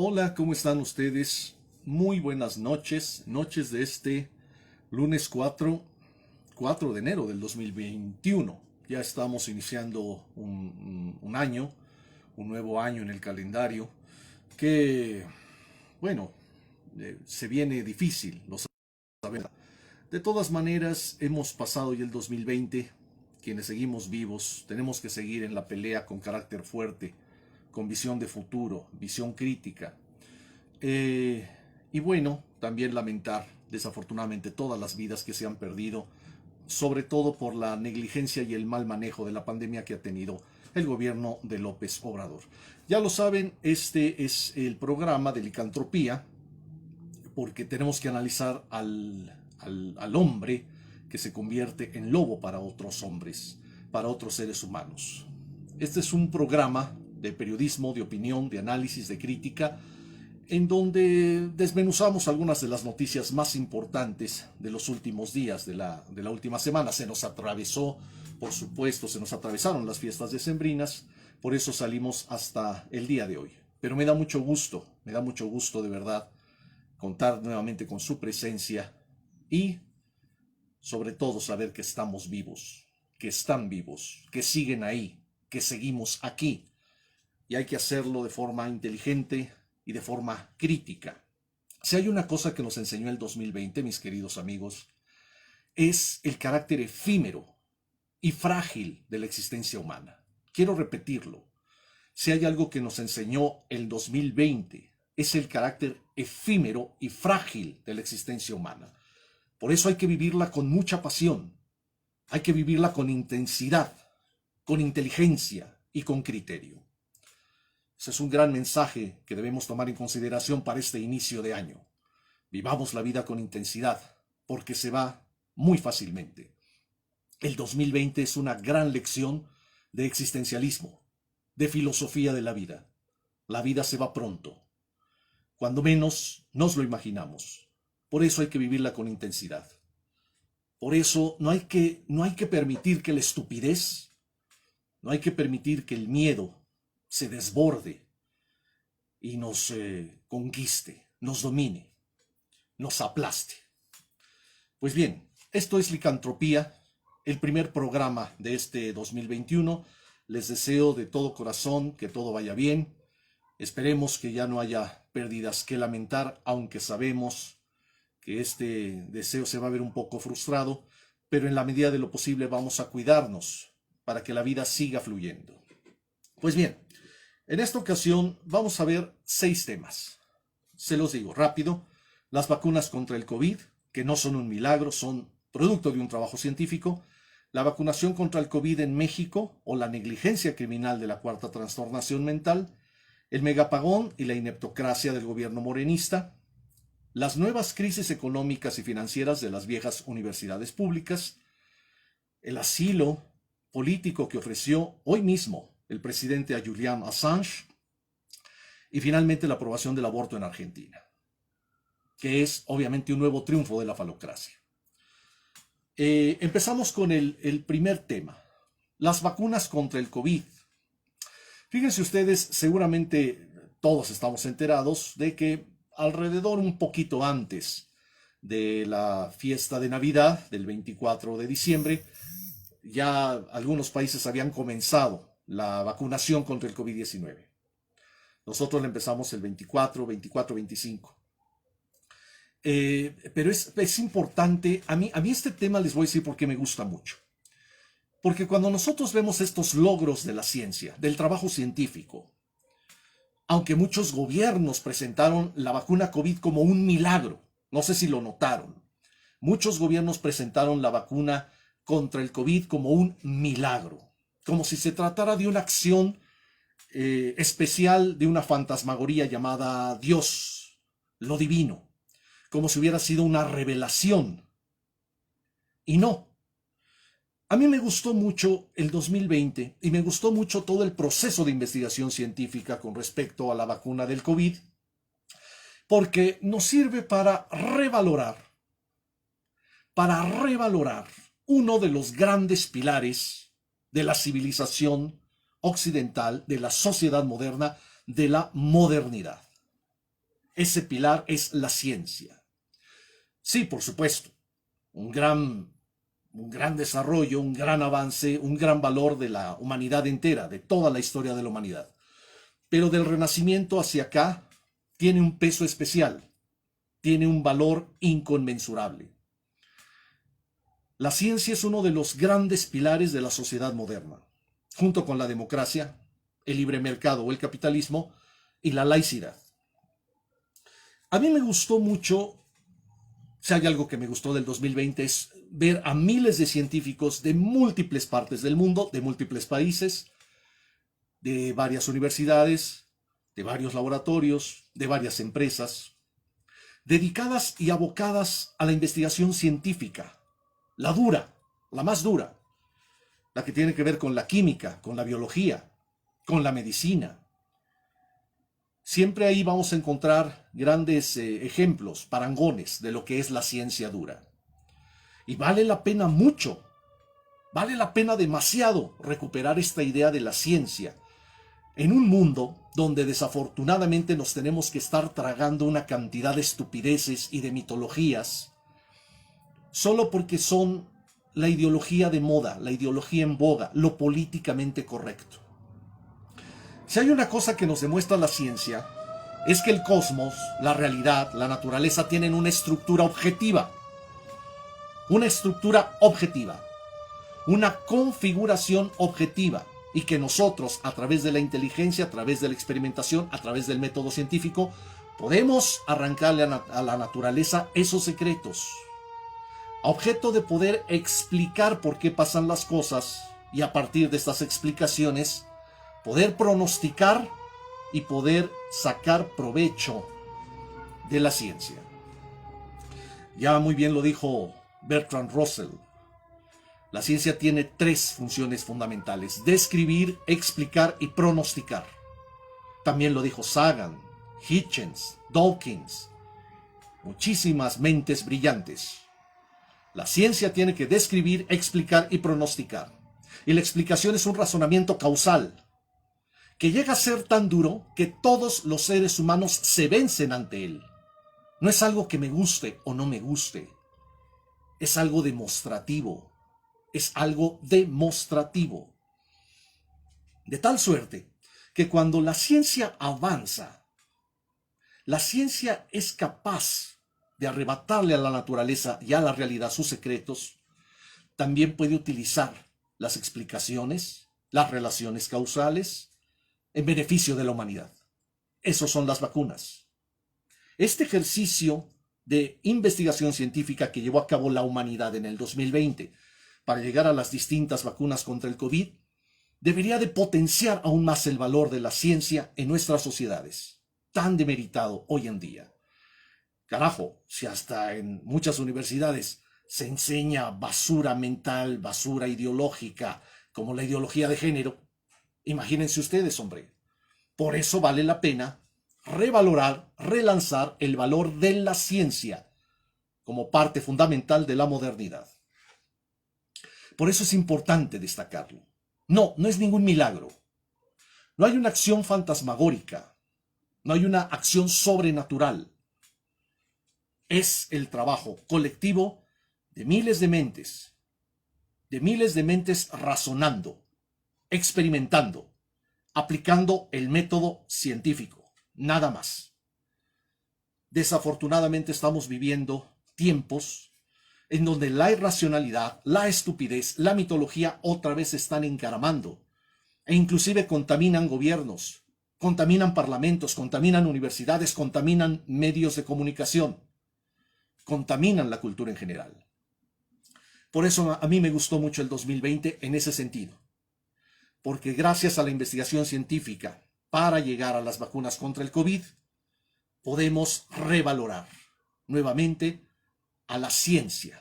Hola, ¿cómo están ustedes? Muy buenas noches, noches de este lunes 4 de enero del 2021. Ya estamos iniciando un año, un nuevo año en el calendario que, bueno, se viene difícil, lo sabemos. De todas maneras, hemos pasado ya el 2020, quienes seguimos vivos, tenemos que seguir en la pelea con carácter fuerte, con visión de futuro, visión crítica. Y bueno, también lamentar desafortunadamente todas las vidas que se han perdido, sobre todo por la negligencia y el mal manejo de la pandemia que ha tenido el gobierno de López Obrador. Ya lo saben, este es el programa de licantropía, porque tenemos que analizar al hombre que se convierte en lobo para otros hombres, para otros seres humanos. Este es un programa de periodismo, de opinión, de análisis, de crítica, en donde desmenuzamos algunas de las noticias más importantes de los últimos días, de la última semana. Se nos atravesó, por supuesto, se nos atravesaron las fiestas decembrinas, por eso salimos hasta el día de hoy. Pero me da mucho gusto de verdad, contar nuevamente con su presencia y, sobre todo, saber que estamos vivos, que están vivos, que siguen ahí, que seguimos aquí. Y hay que hacerlo de forma inteligente y de forma crítica. Si hay una cosa que nos enseñó el 2020, mis queridos amigos, es el carácter efímero y frágil de la existencia humana. Quiero repetirlo. Si hay algo que nos enseñó el 2020, es el carácter efímero y frágil de la existencia humana. Por eso hay que vivirla con mucha pasión. Hay que vivirla con intensidad, con inteligencia y con criterio. Ese es un gran mensaje que debemos tomar en consideración para este inicio de año. Vivamos la vida con intensidad, porque se va muy fácilmente. El 2020 es una gran lección de existencialismo, de filosofía de la vida. La vida se va pronto, cuando menos nos lo imaginamos. Por eso hay que vivirla con intensidad. Por eso no hay que permitir que la estupidez, no hay que permitir que el miedo se desborde y nos conquiste, nos domine, nos aplaste. Pues bien, esto es Licantropía, el primer programa de este 2021. Les deseo de todo corazón que todo vaya bien. Esperemos que ya no haya pérdidas que lamentar, aunque sabemos que este deseo se va a ver un poco frustrado, pero en la medida de lo posible vamos a cuidarnos para que la vida siga fluyendo. Pues bien, en esta ocasión vamos a ver 6 temas. Se los digo rápido. Las vacunas contra el COVID, que no son un milagro, son producto de un trabajo científico. La vacunación contra el COVID en México o la negligencia criminal de la Cuarta Transformación Mental. El megapagón y la ineptocracia del gobierno morenista. Las nuevas crisis económicas y financieras de las viejas universidades públicas. El asilo político que ofreció hoy mismo el presidente a Julian Assange, y finalmente la aprobación del aborto en Argentina, que es obviamente un nuevo triunfo de la falocracia. Empezamos con el primer tema, las vacunas contra el COVID. Fíjense ustedes, seguramente todos estamos enterados de que alrededor un poquito antes de la fiesta de Navidad, del 24 de diciembre, ya algunos países habían comenzado la vacunación contra el COVID-19. Nosotros la empezamos el 24, 25. Pero es importante, a mí este tema les voy a decir por qué me gusta mucho. Porque cuando nosotros vemos estos logros de la ciencia, del trabajo científico, aunque muchos gobiernos presentaron la vacuna COVID como un milagro, no sé si lo notaron, muchos gobiernos presentaron la vacuna contra el COVID como un milagro, como si se tratara de una acción especial, de una fantasmagoría llamada Dios, lo divino, como si hubiera sido una revelación. Y no. A mí me gustó mucho el 2020 y me gustó mucho todo el proceso de investigación científica con respecto a la vacuna del COVID, porque nos sirve para revalorar uno de los grandes pilares de la civilización occidental, de la sociedad moderna, de la modernidad. Ese pilar es la ciencia. Sí, por supuesto, un gran desarrollo, un gran avance, un gran valor de la humanidad entera, de toda la historia de la humanidad. Pero del Renacimiento hacia acá tiene un peso especial, tiene un valor inconmensurable. La ciencia es uno de los grandes pilares de la sociedad moderna, junto con la democracia, el libre mercado o el capitalismo y la laicidad. A mí me gustó mucho, si hay algo que me gustó del 2020 es ver a miles de científicos de múltiples partes del mundo, de múltiples países, de varias universidades, de varios laboratorios, de varias empresas, dedicadas y abocadas a la investigación científica, la dura, la más dura, la que tiene que ver con la química, con la biología, con la medicina. Siempre ahí vamos a encontrar grandes ejemplos, parangones de lo que es la ciencia dura. Y vale la pena mucho, vale la pena demasiado recuperar esta idea de la ciencia en un mundo donde desafortunadamente nos tenemos que estar tragando una cantidad de estupideces y de mitologías solo porque son la ideología de moda, la ideología en boga, lo políticamente correcto. Si hay una cosa que nos demuestra la ciencia, es que el cosmos, la realidad, la naturaleza tienen una estructura objetiva, una configuración objetiva, y que nosotros, a través de la inteligencia, a través de la experimentación, a través del método científico, podemos arrancarle a la naturaleza esos secretos, a objeto de poder explicar por qué pasan las cosas y a partir de estas explicaciones poder pronosticar y poder sacar provecho de la ciencia. Ya muy bien lo dijo Bertrand Russell. La ciencia tiene 3 funciones fundamentales: describir, explicar y pronosticar. También lo dijo Sagan, Hitchens, Dawkins, muchísimas mentes brillantes. La ciencia tiene que describir, explicar y pronosticar. Y la explicación es un razonamiento causal, que llega a ser tan duro que todos los seres humanos se vencen ante él. No es algo que me guste o no me guste, es algo demostrativo, De tal suerte que cuando la ciencia avanza, la ciencia es capaz de arrebatarle a la naturaleza y a la realidad sus secretos, también puede utilizar las explicaciones, las relaciones causales, en beneficio de la humanidad. Esos son las vacunas. Este ejercicio de investigación científica que llevó a cabo la humanidad en el 2020 para llegar a las distintas vacunas contra el COVID debería de potenciar aún más el valor de la ciencia en nuestras sociedades, tan demeritado hoy en día. Carajo, si hasta en muchas universidades se enseña basura mental, basura ideológica, como la ideología de género, imagínense ustedes, hombre. Por eso vale la pena revalorar, relanzar el valor de la ciencia como parte fundamental de la modernidad. Por eso es importante destacarlo. No es ningún milagro. No hay una acción fantasmagórica. No hay una acción sobrenatural. Es el trabajo colectivo de miles de mentes razonando, experimentando, aplicando el método científico, nada más. Desafortunadamente estamos viviendo tiempos en donde la irracionalidad, la estupidez, la mitología otra vez se están encaramando e inclusive contaminan gobiernos, contaminan parlamentos, contaminan universidades, contaminan medios de comunicación, contaminan la cultura en general. Por eso a mí me gustó mucho el 2020 en ese sentido, porque gracias a la investigación científica para llegar a las vacunas contra el COVID, podemos revalorar nuevamente a la ciencia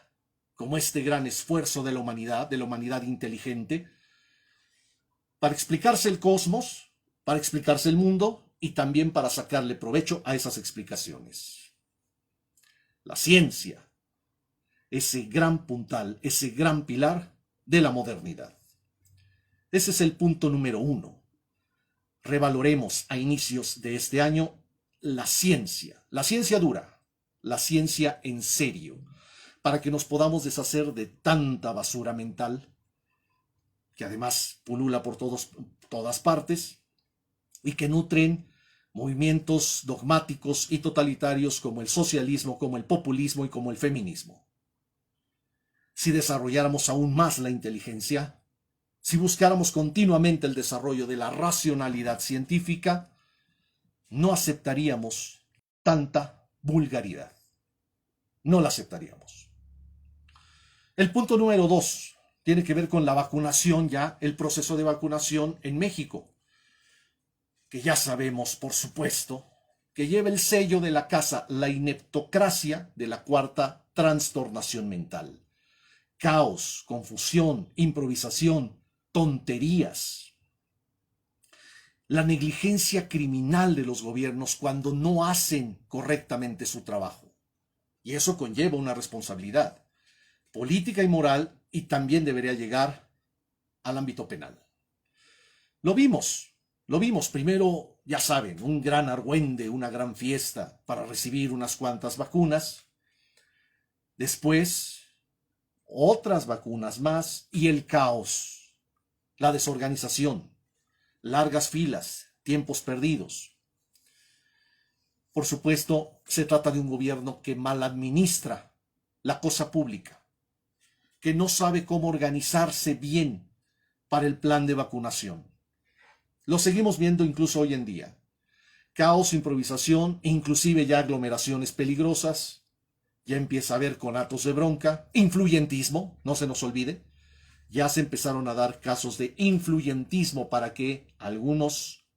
como este gran esfuerzo de la humanidad inteligente, para explicarse el cosmos, para explicarse el mundo y también para sacarle provecho a esas explicaciones. La ciencia, ese gran puntal, ese gran pilar de la modernidad. Ese es el punto número 1. Revaloremos a inicios de este año la ciencia dura, la ciencia en serio, para que nos podamos deshacer de tanta basura mental que además pulula por todas partes y que nutren movimientos dogmáticos y totalitarios como el socialismo, como el populismo y como el feminismo. Si desarrolláramos aún más la inteligencia, si buscáramos continuamente el desarrollo de la racionalidad científica, no aceptaríamos tanta vulgaridad. No la aceptaríamos. El punto número 2 tiene que ver con la vacunación ya, el proceso de vacunación en México, que ya sabemos, por supuesto, que lleva el sello de la casa, la ineptocracia de la cuarta trastornación mental. Caos, confusión, improvisación, tonterías. La negligencia criminal de los gobiernos cuando no hacen correctamente su trabajo. Y eso conlleva una responsabilidad política y moral, y también debería llegar al ámbito penal. Lo vimos primero, ya saben, un gran argüende, una gran fiesta para recibir unas cuantas vacunas, después otras vacunas más y el caos, la desorganización, largas filas, tiempos perdidos. Por supuesto, se trata de un gobierno que mal administra la cosa pública, que no sabe cómo organizarse bien para el plan de vacunación. Lo seguimos viendo incluso hoy en día. Caos, improvisación, inclusive ya aglomeraciones peligrosas. Ya empieza a haber conatos de bronca, influyentismo, no se nos olvide. Ya se empezaron a dar casos de influyentismo para que algunos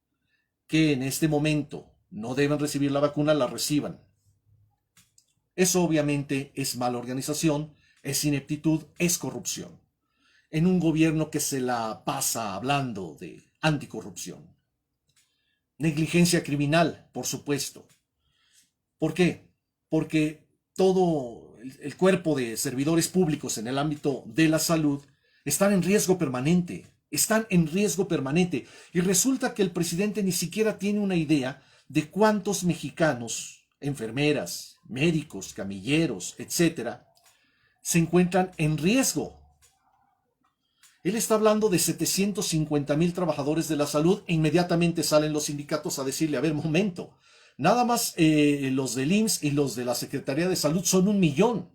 que en este momento no deben recibir la vacuna la reciban. Eso obviamente es mala organización, es ineptitud, es corrupción. En un gobierno que se la pasa hablando de anticorrupción. Negligencia criminal, por supuesto. ¿Por qué? Porque todo el cuerpo de servidores públicos en el ámbito de la salud están en riesgo permanente. Están en riesgo permanente. Y resulta que el presidente ni siquiera tiene una idea de cuántos mexicanos, enfermeras, médicos, camilleros, etcétera, se encuentran en riesgo. Él está hablando de 750,000 trabajadores de la salud e inmediatamente salen los sindicatos a decirle, a ver, momento, nada más los del IMSS y los de la Secretaría de Salud son 1,000,000.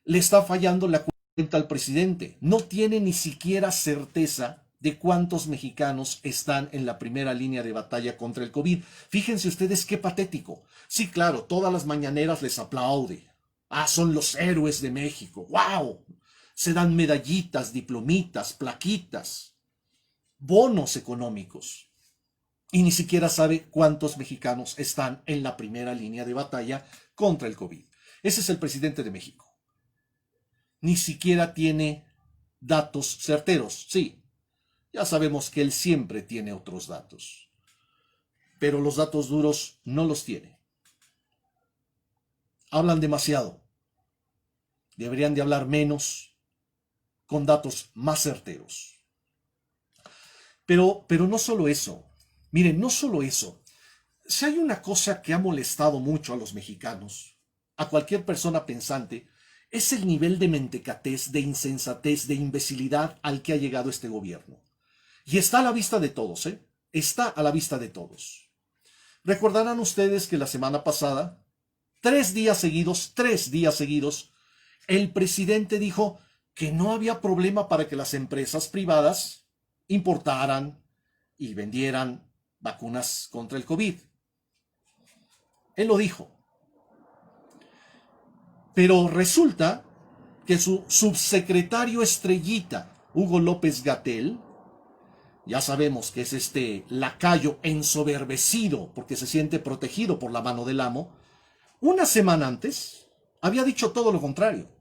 Le está fallando la cuenta al presidente. No tiene ni siquiera certeza de cuántos mexicanos están en la primera línea de batalla contra el COVID. Fíjense ustedes qué patético. Sí, claro, todas las mañaneras les aplaude. Ah, son los héroes de México. ¡Wow! Se dan medallitas, diplomitas, plaquitas, bonos económicos. Y ni siquiera sabe cuántos mexicanos están en la primera línea de batalla contra el COVID. Ese es el presidente de México. Ni siquiera tiene datos certeros. Sí, ya sabemos que él siempre tiene otros datos. Pero los datos duros no los tiene. Hablan demasiado. Deberían de hablar menos, con datos más certeros. Pero no solo eso. Miren, no solo eso. Si hay una cosa que ha molestado mucho a los mexicanos, a cualquier persona pensante, es el nivel de mentecatez, de insensatez, de imbecilidad al que ha llegado este gobierno. Y está a la vista de todos, ¿eh? Está a la vista de todos. Recordarán ustedes que la semana pasada, 3 días seguidos, el presidente dijo que no había problema para que las empresas privadas importaran y vendieran vacunas contra el COVID. Él lo dijo. Pero resulta que su subsecretario estrellita, Hugo López-Gatell, ya sabemos que es este lacayo ensoberbecido porque se siente protegido por la mano del amo, una semana antes había dicho todo lo contrario.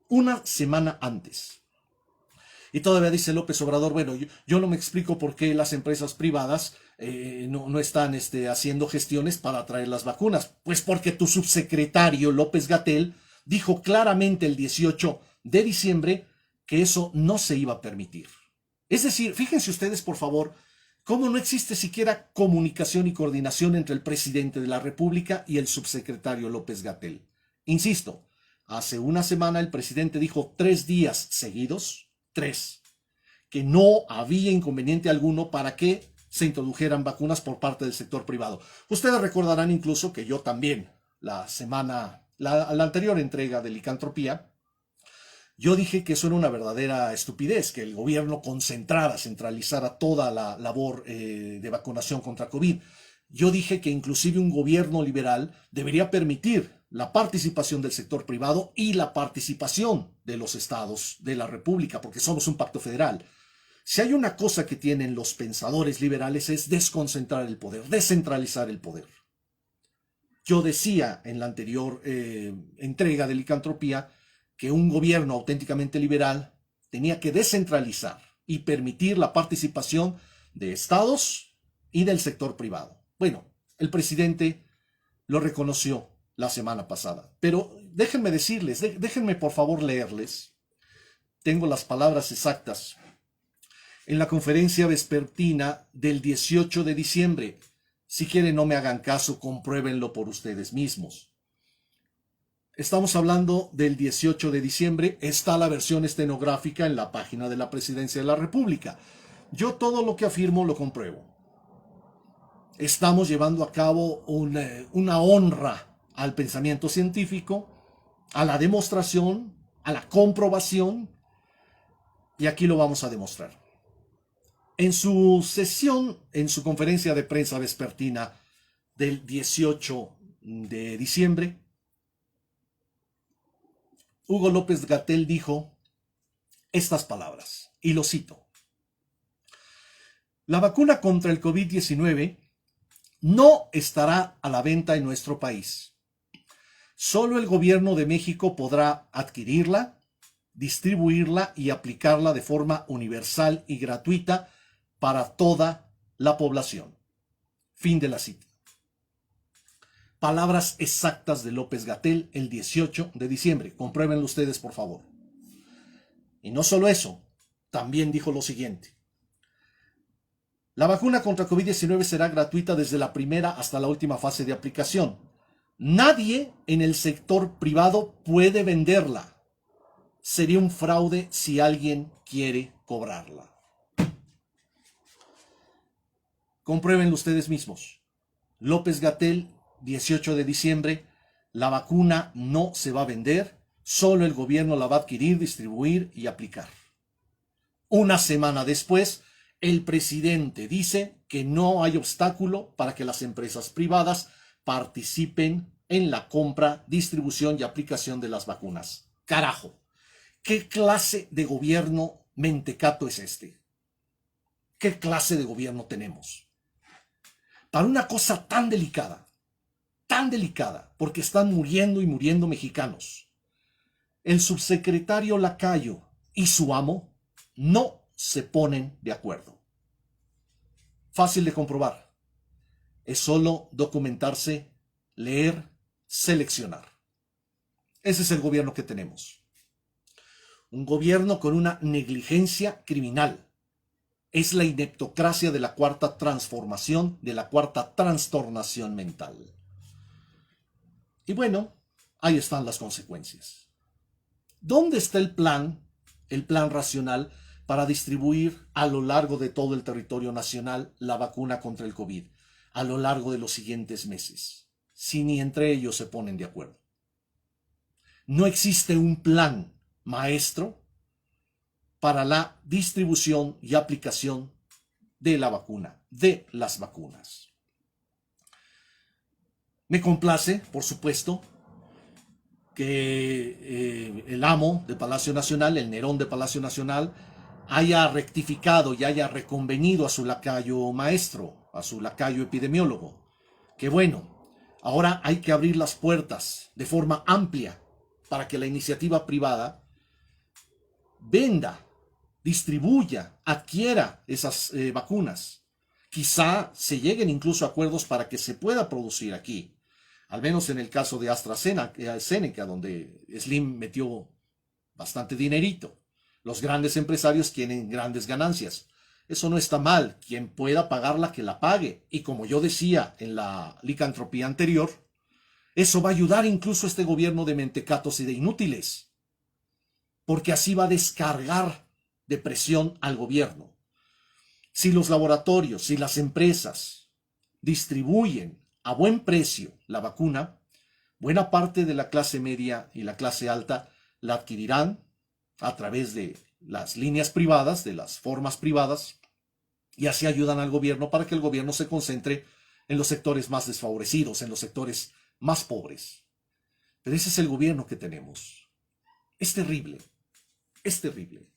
Una semana antes. Y todavía dice López Obrador, bueno, yo no me explico por qué las empresas privadas no están haciendo gestiones para traer las vacunas. Pues porque tu subsecretario López-Gatell dijo claramente el 18 de diciembre que eso no se iba a permitir. Es decir, fíjense ustedes por favor, ¿Cómo no existe siquiera comunicación y coordinación entre el presidente de la República y el subsecretario López-Gatell? Insisto, hace una semana el presidente dijo 3 días seguidos, 3, que no había inconveniente alguno para que se introdujeran vacunas por parte del sector privado. Ustedes recordarán incluso que yo también, la anterior entrega de Licantropía, yo dije que eso era una verdadera estupidez, que el gobierno centralizara toda la labor de vacunación contra COVID. Yo dije que inclusive un gobierno liberal debería permitir la participación del sector privado y la participación de los estados de la República, porque somos un pacto federal. Si hay una cosa que tienen los pensadores liberales es desconcentrar el poder, descentralizar el poder. Yo decía en la anterior entrega de Licantropía que un gobierno auténticamente liberal tenía que descentralizar y permitir la participación de estados y del sector privado. Bueno, el presidente lo reconoció la semana pasada, pero déjenme decirles, déjenme por favor leerles, tengo las palabras exactas, en la conferencia vespertina del 18 de diciembre. Si quieren, no me hagan caso, compruébenlo por ustedes mismos. Estamos hablando del 18 de diciembre, está la versión estenográfica en la página de la Presidencia de la República. Yo todo lo que afirmo lo compruebo. Estamos llevando a cabo una honra al pensamiento científico, a la demostración, a la comprobación, y aquí lo vamos a demostrar. En su sesión, en su conferencia de prensa vespertina del 18 de diciembre, Hugo López-Gatell dijo estas palabras, y lo cito: la vacuna contra el COVID-19 no estará a la venta en nuestro país. Solo el gobierno de México podrá adquirirla, distribuirla y aplicarla de forma universal y gratuita para toda la población. Fin de la cita. Palabras exactas de López-Gatell el 18 de diciembre. Compruébenlo ustedes, por favor. Y no solo eso, también dijo lo siguiente: la vacuna contra COVID-19 será gratuita desde la primera hasta la última fase de aplicación. Nadie en el sector privado puede venderla. Sería un fraude si alguien quiere cobrarla. Compruébenlo ustedes mismos. López-Gatell, 18 de diciembre, la vacuna no se va a vender, solo el gobierno la va a adquirir, distribuir y aplicar. Una semana después, el presidente dice que no hay obstáculo para que las empresas privadas participen en la compra, distribución y aplicación de las vacunas. Carajo, ¿qué clase de gobierno mentecato es este? ¿Qué clase de gobierno tenemos? Para una cosa tan delicada, porque están muriendo y muriendo mexicanos, el subsecretario Lacayo y su amo no se ponen de acuerdo. Fácil de comprobar. Es solo documentarse, leer, seleccionar. Ese es el gobierno que tenemos. Un gobierno con una negligencia criminal. Es la ineptocracia de la cuarta transformación, de la cuarta trastornación mental. Y bueno, ahí están las consecuencias. ¿Dónde está el plan racional para distribuir a lo largo de todo el territorio nacional la vacuna contra el COVID a lo largo de los siguientes meses, si ni entre ellos se ponen de acuerdo? No existe un plan maestro para la distribución y aplicación de la vacuna, de las vacunas. Me complace, por supuesto, que el amo de Palacio Nacional, el Nerón de Palacio Nacional, haya rectificado y haya reconvenido a su lacayo maestro, a su lacayo epidemiólogo. Que bueno, ahora hay que abrir las puertas de forma amplia para que la iniciativa privada venda, distribuya, adquiera esas vacunas. Quizá se lleguen incluso a acuerdos para que se pueda producir aquí. Al menos en el caso de AstraZeneca, donde Slim metió bastante dinerito. Los grandes empresarios tienen grandes ganancias. Eso no está mal. Quien pueda pagarla, que la pague. Y como yo decía en la licantropía anterior, eso va a ayudar incluso a este gobierno de mentecatos y de inútiles, porque así va a descargar de presión al gobierno. Si los laboratorios, si las empresas distribuyen a buen precio la vacuna, buena parte de la clase media y la clase alta la adquirirán a través de las líneas privadas, de las formas privadas, y así ayudan al gobierno para que el gobierno se concentre en los sectores más desfavorecidos, en los sectores más pobres. Pero ese es el gobierno que tenemos. Es terrible, es terrible.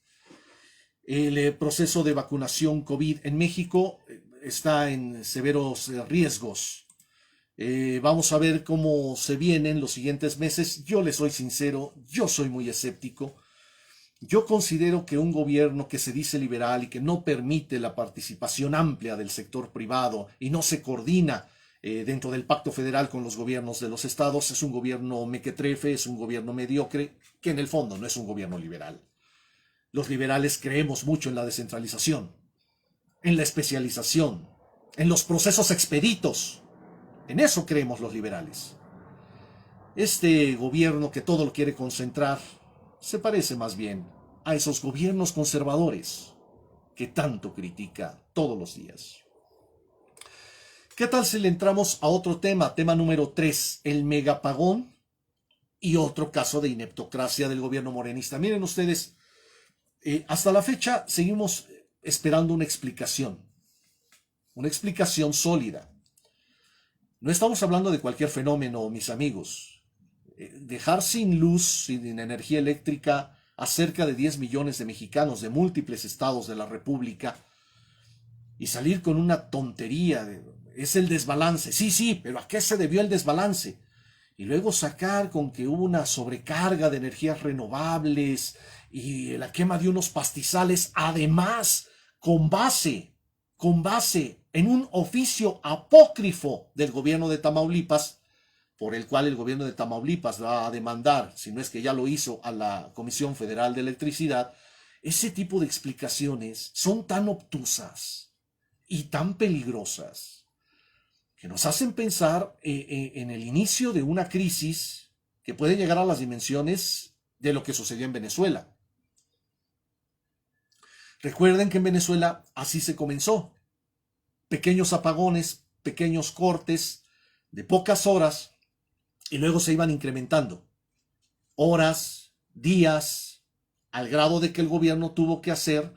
El proceso de vacunación COVID en México está en severos riesgos. Vamos a ver cómo se vienen los siguientes meses. Yo les soy sincero, yo soy muy escéptico. Yo considero que un gobierno que se dice liberal y que no permite la participación amplia del sector privado y no se coordina dentro del pacto federal con los gobiernos de los estados es un gobierno mequetrefe, es un gobierno mediocre, que en el fondo no es un gobierno liberal. Los liberales creemos mucho en la descentralización, en la especialización, en los procesos expeditos. En eso creemos los liberales. Este gobierno que todo lo quiere concentrar se parece más bien a esos gobiernos conservadores que tanto critica todos los días. ¿Qué tal si le entramos a otro tema? Tema número 3, el megapagón y otro caso de ineptocracia del gobierno morenista. Miren ustedes, hasta la fecha seguimos esperando una explicación sólida. No estamos hablando de cualquier fenómeno, mis amigos. Dejar sin luz, sin energía eléctrica a cerca de 10 millones de mexicanos de múltiples estados de la República y salir con una tontería es el desbalance. Sí, pero ¿a qué se debió el desbalance? Y luego sacar con que hubo una sobrecarga de energías renovables y la quema de unos pastizales, además con base en un oficio apócrifo del gobierno de Tamaulipas, por el cual el gobierno de Tamaulipas va a demandar, si no es que ya lo hizo, a la Comisión Federal de Electricidad. Ese tipo de explicaciones son tan obtusas y tan peligrosas que nos hacen pensar en el inicio de una crisis que puede llegar a las dimensiones de lo que sucedió en Venezuela. Recuerden que en Venezuela así se comenzó. Pequeños apagones, pequeños cortes de pocas horas y luego se iban incrementando. Horas, días, al grado de que el gobierno tuvo que hacer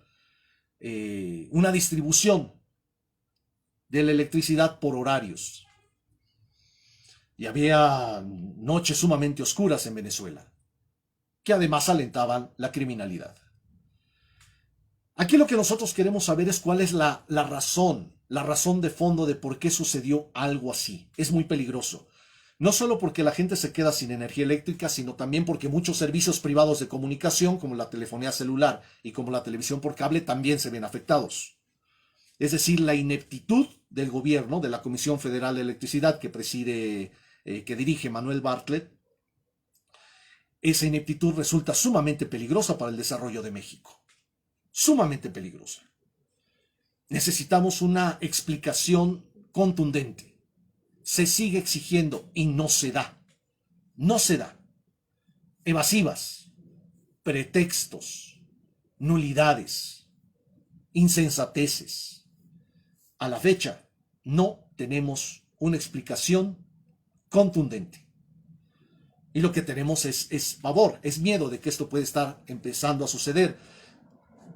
una distribución de la electricidad por horarios. Y había noches sumamente oscuras en Venezuela, que además alentaban la criminalidad. Aquí lo que nosotros queremos saber es cuál es la razón de fondo de por qué sucedió algo así. Es muy peligroso. No solo porque la gente se queda sin energía eléctrica, sino también porque muchos servicios privados de comunicación, como la telefonía celular y como la televisión por cable, también se ven afectados. Es decir, la ineptitud del gobierno, de la Comisión Federal de Electricidad que dirige Manuel Bartlett, esa ineptitud resulta sumamente peligrosa para el desarrollo de México. Sumamente peligrosa. Necesitamos una explicación contundente. Se sigue exigiendo y no se da. No se da. Evasivas, pretextos, nulidades, insensateces. A la fecha no tenemos una explicación contundente. Y lo que tenemos es pavor, es miedo de que esto puede estar empezando a suceder.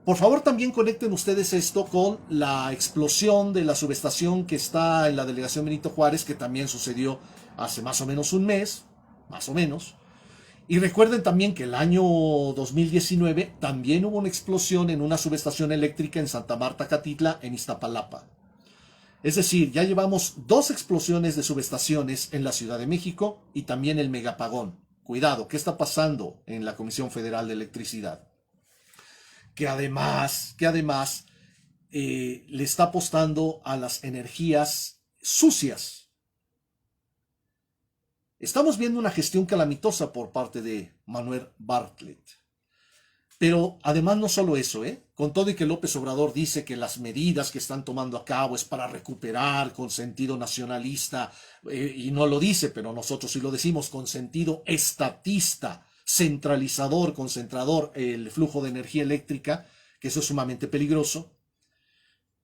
Por favor, también conecten ustedes esto con la explosión de la subestación que está en la delegación Benito Juárez, que también sucedió hace más o menos un mes, más o menos. Y recuerden también que el año 2019 también hubo una explosión en una subestación eléctrica en Santa Marta, Catitla, en Iztapalapa. Es decir, ya llevamos 2 explosiones de subestaciones en la Ciudad de México y también el megapagón. Cuidado, ¿qué está pasando en la Comisión Federal de Electricidad? Que además le está apostando a las energías sucias. Estamos viendo una gestión calamitosa por parte de Manuel Bartlett. Pero además no solo eso, con todo y que López Obrador dice que las medidas que están tomando a cabo es para recuperar con sentido nacionalista, y no lo dice, pero nosotros sí lo decimos, con sentido estatista, centralizador, concentrador, el flujo de energía eléctrica, que eso es sumamente peligroso,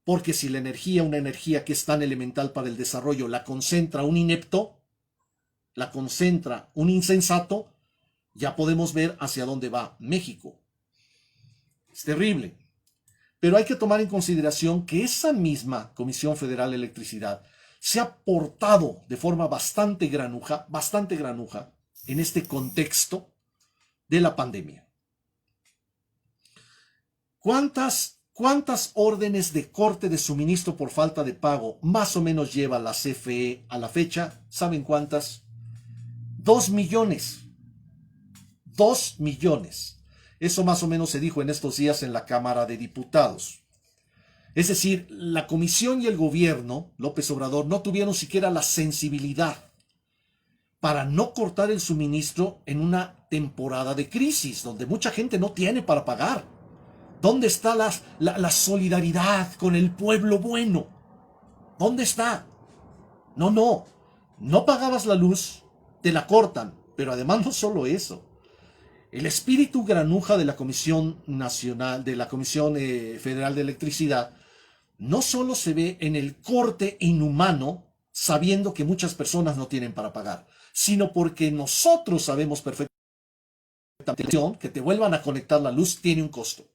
porque si la energía, una energía que es tan elemental para el desarrollo, la concentra un inepto, la concentra un insensato, ya podemos ver hacia dónde va México. Es terrible. Pero hay que tomar en consideración que esa misma Comisión Federal de Electricidad se ha portado de forma bastante granuja en este contexto de la pandemia. ¿Cuántas órdenes de corte de suministro por falta de pago más o menos lleva la CFE a la fecha? ¿Saben cuántas? 2 millones. 2 millones. Eso más o menos se dijo en estos días en la Cámara de Diputados. Es decir, la comisión y el gobierno, López Obrador, no tuvieron siquiera la sensibilidad para no cortar el suministro en una temporada de crisis, donde mucha gente no tiene para pagar. ¿Dónde está la solidaridad con el pueblo bueno? ¿Dónde está? No pagabas la luz, te la cortan, pero además no solo eso. El espíritu granuja de la Comisión Nacional, de la Comisión Federal de Electricidad, no solo se ve en el corte inhumano, sabiendo que muchas personas no tienen para pagar, sino porque nosotros sabemos perfectamente que te vuelvan a conectar la luz tiene un costo.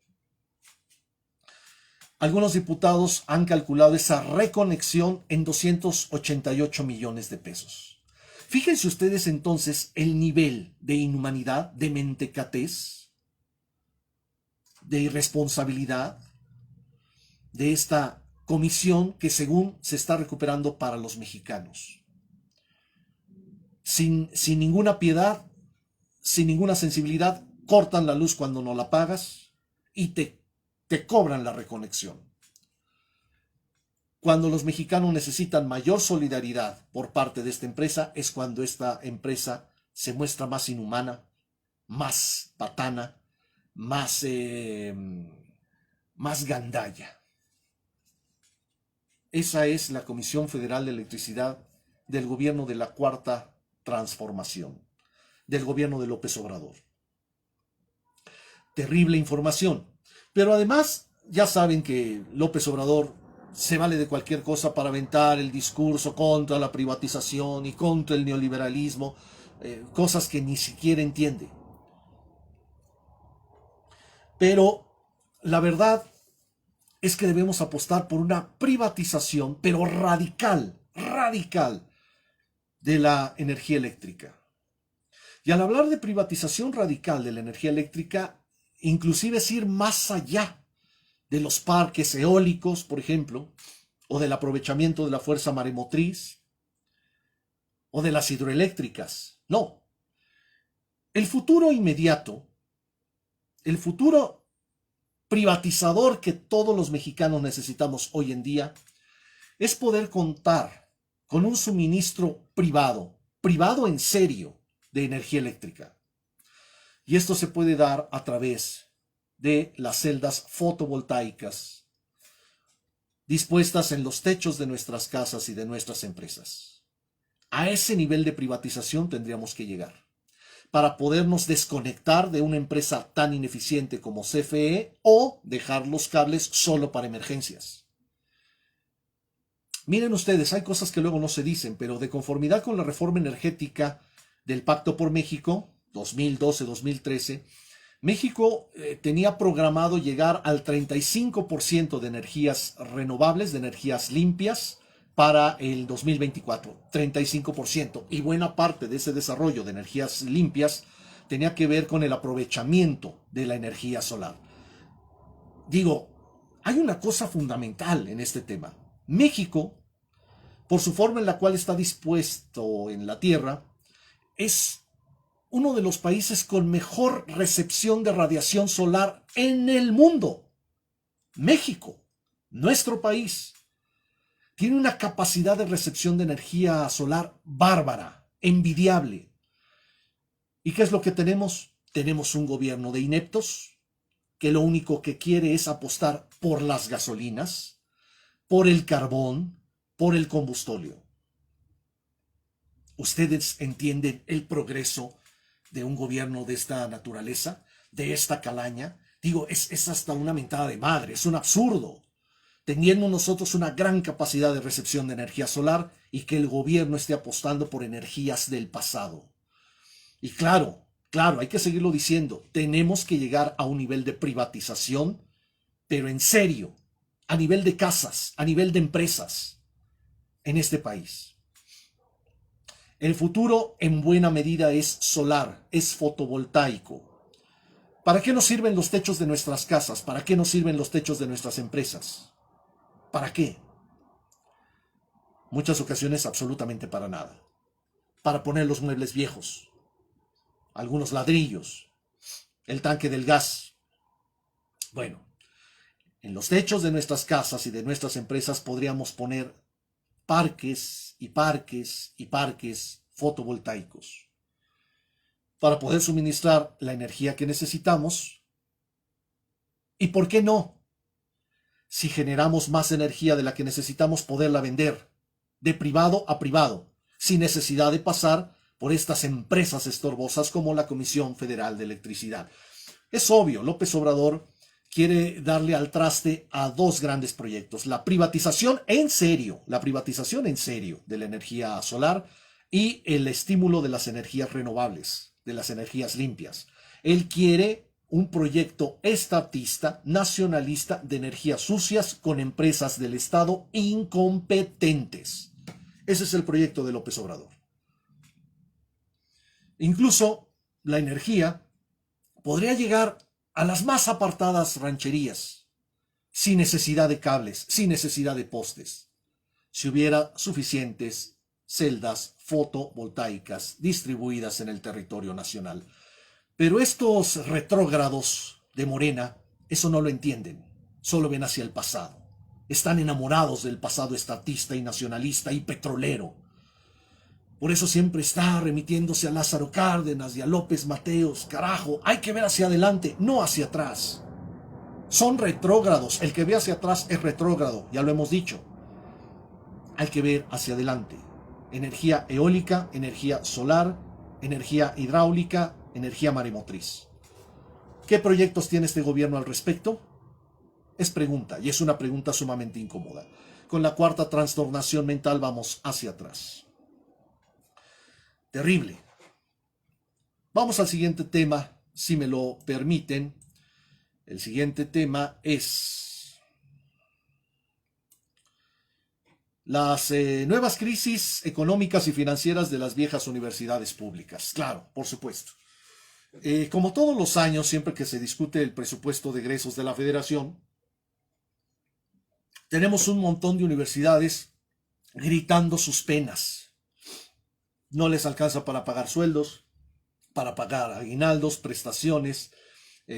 Algunos diputados han calculado esa reconexión en 288 millones de pesos. Fíjense ustedes entonces el nivel de inhumanidad, de mentecatez, de irresponsabilidad de esta comisión que según se está recuperando para los mexicanos. Sin ninguna piedad, sin ninguna sensibilidad, cortan la luz cuando no la pagas y te cobran la reconexión. Cuando los mexicanos necesitan mayor solidaridad por parte de esta empresa es cuando esta empresa se muestra más inhumana, más patana, más gandalla. Esa es la Comisión Federal de Electricidad del gobierno de la Cuarta Transformación, del gobierno de López Obrador. Terrible información. Pero además, ya saben que López Obrador se vale de cualquier cosa para aventar el discurso contra la privatización y contra el neoliberalismo, cosas que ni siquiera entiende. Pero la verdad es que debemos apostar por una privatización, pero radical, de la energía eléctrica. Y al hablar de privatización radical de la energía eléctrica, inclusive es ir más allá de los parques eólicos, por ejemplo, o del aprovechamiento de la fuerza maremotriz, o de las hidroeléctricas. No. El futuro inmediato, el futuro privatizador que todos los mexicanos necesitamos hoy en día, es poder contar con un suministro privado en serio, de energía eléctrica. Y esto se puede dar a través de las celdas fotovoltaicas dispuestas en los techos de nuestras casas y de nuestras empresas. A ese nivel de privatización tendríamos que llegar para podernos desconectar de una empresa tan ineficiente como CFE o dejar los cables solo para emergencias. Miren ustedes, hay cosas que luego no se dicen, pero de conformidad con la reforma energética del Pacto por México, 2012-2013, México tenía programado llegar al 35% de energías renovables, de energías limpias, para el 2024, 35%. Y buena parte de ese desarrollo de energías limpias tenía que ver con el aprovechamiento de la energía solar. Digo, hay una cosa fundamental en este tema. México, por su forma en la cual está dispuesto en la Tierra, es uno de los países con mejor recepción de radiación solar en el mundo. México, nuestro país, tiene una capacidad de recepción de energía solar bárbara, envidiable. ¿Y qué es lo que tenemos? Tenemos un gobierno de ineptos, que lo único que quiere es apostar por las gasolinas, por el carbón, por el combustóleo. ¿Ustedes entienden el progreso de un gobierno de esta naturaleza, de esta calaña? Digo, es hasta una mentada de madre, es un absurdo. Teniendo nosotros una gran capacidad de recepción de energía solar y que el gobierno esté apostando por energías del pasado. Y claro, hay que seguirlo diciendo, tenemos que llegar a un nivel de privatización, pero en serio, a nivel de casas, a nivel de empresas en este país. El futuro en buena medida es solar, es fotovoltaico. ¿Para qué nos sirven los techos de nuestras casas? ¿Para qué nos sirven los techos de nuestras empresas? ¿Para qué? Muchas ocasiones absolutamente para nada. Para poner los muebles viejos, algunos ladrillos, el tanque del gas. Bueno, en los techos de nuestras casas y de nuestras empresas podríamos poner parques y parques y parques fotovoltaicos para poder suministrar la energía que necesitamos. ¿Y por qué no? Si generamos más energía de la que necesitamos, poderla vender de privado a privado, sin necesidad de pasar por estas empresas estorbosas como la Comisión Federal de Electricidad. Es obvio, López Obrador quiere darle al traste a dos grandes proyectos: la privatización en serio de la energía solar y el estímulo de las energías renovables, de las energías limpias. Él quiere un proyecto estatista, nacionalista de energías sucias con empresas del Estado incompetentes. Ese es el proyecto de López Obrador. Incluso la energía podría llegar a las más apartadas rancherías, sin necesidad de cables, sin necesidad de postes, si hubiera suficientes celdas fotovoltaicas distribuidas en el territorio nacional. Pero estos retrógrados de Morena, eso no lo entienden, solo ven hacia el pasado. Están enamorados del pasado estatista y nacionalista y petrolero. Por eso siempre está remitiéndose a Lázaro Cárdenas y a López Mateos. Carajo, hay que ver hacia adelante, no hacia atrás. Son retrógrados, el que ve hacia atrás es retrógrado, ya lo hemos dicho. Hay que ver hacia adelante. Energía eólica, energía solar, energía hidráulica, energía maremotriz. ¿Qué proyectos tiene este gobierno al respecto? Es pregunta, y es una pregunta sumamente incómoda. Con la cuarta trastornación mental vamos hacia atrás. Terrible. Vamos al siguiente tema, si me lo permiten. El siguiente tema es las nuevas crisis económicas y financieras de las viejas universidades públicas. Claro, por supuesto. Como todos los años, siempre que se discute el presupuesto de egresos de la Federación, tenemos un montón de universidades gritando sus penas. No les alcanza para pagar sueldos, para pagar aguinaldos, prestaciones,